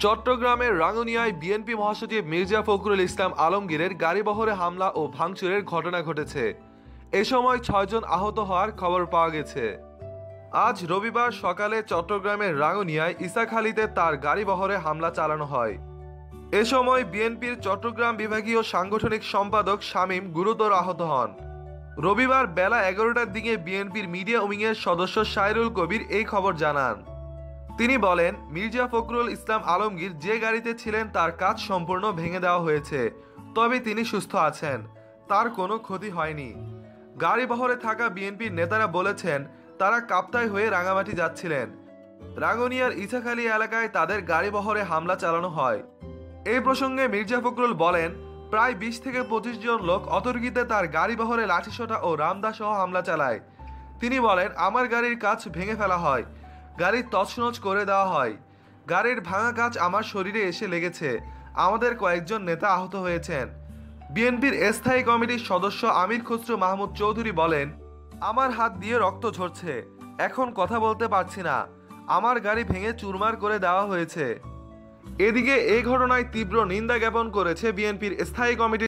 চট্টগ্রামের রাঙ্গুনিয়ায় বিএনপি মহাসচিব মির্জা ফখরুল ইসলাম আলমগীরের গাড়িবহরে হামলা ও ভাঙচুরের ঘটনা ঘটেছে। এ সময় ৬ জন আহত হওয়ার খবর পাওয়া গেছে। আজ রবিবার সকালে চট্টগ্রামের রাঙ্গুনিয়ায় ইসাখালীতে তার গাড়িবহরে হামলা চালানো হয়। এ সময় বিএনপির চট্টগ্রাম বিভাগীয় সাংগঠনিক সম্পাদক শামীম গুরুতর আহত হন। রবিবার বেলা ১১টার দিকে বিএনপির মিডিয়া উইংয়ের সদস্য সাইরুল কবির এই খবর জানান। তিনি বলেন, মির্জা ফখরুল ইসলাম আলমগীর যে গাড়িতে ছিলেন তার কাজ সম্পূর্ণ ভেঙে দেওয়া হয়েছে, তবে তিনি সুস্থ আছেন, তার কোনো ক্ষতি হয়নি। গাড়িবহরে থাকা বিএনপির নেতারা বলেছেন তারা কাপ্তাই হয়ে রাঙামাটি যাচ্ছিলেন। রাঙ্গুনিয়ার ইসাখালী এলাকায় তাদের গাড়িবহরে হামলা চালানো হয়। এই প্রসঙ্গে মির্জা ফখরুল বলেন, প্রায় ২০ থেকে ২৫ জন লোক অতর্কিতে তার গাড়িবহরে লাঠিসোঁটা ও রামদা সহ হামলা চালায়। তিনি বলেন, আমার গাড়ির কাচ ভেঙে ফেলা হয়, গাড়ির তছনছ করে দেওয়া হয়, গাড়ির ভাঙা কাচ আমার শরীরে এসে লেগেছে, আমাদের কয়েকজন নেতা আহত হয়েছেন। বিএনপির স্থায়ী কমিটির সদস্য আমির খসরু মাহমুদ চৌধুরী বলেন, আমার হাত দিয়ে রক্ত ঝরছে, এখন কথা বলতে পারছি না, আমার গাড়ি ভেঙে চুরমার করে দেওয়া হয়েছে। এদিকে এই ঘটনায় তীব্র নিন্দা জ্ঞাপন করেছে বিএনপির স্থায়ী কমিটির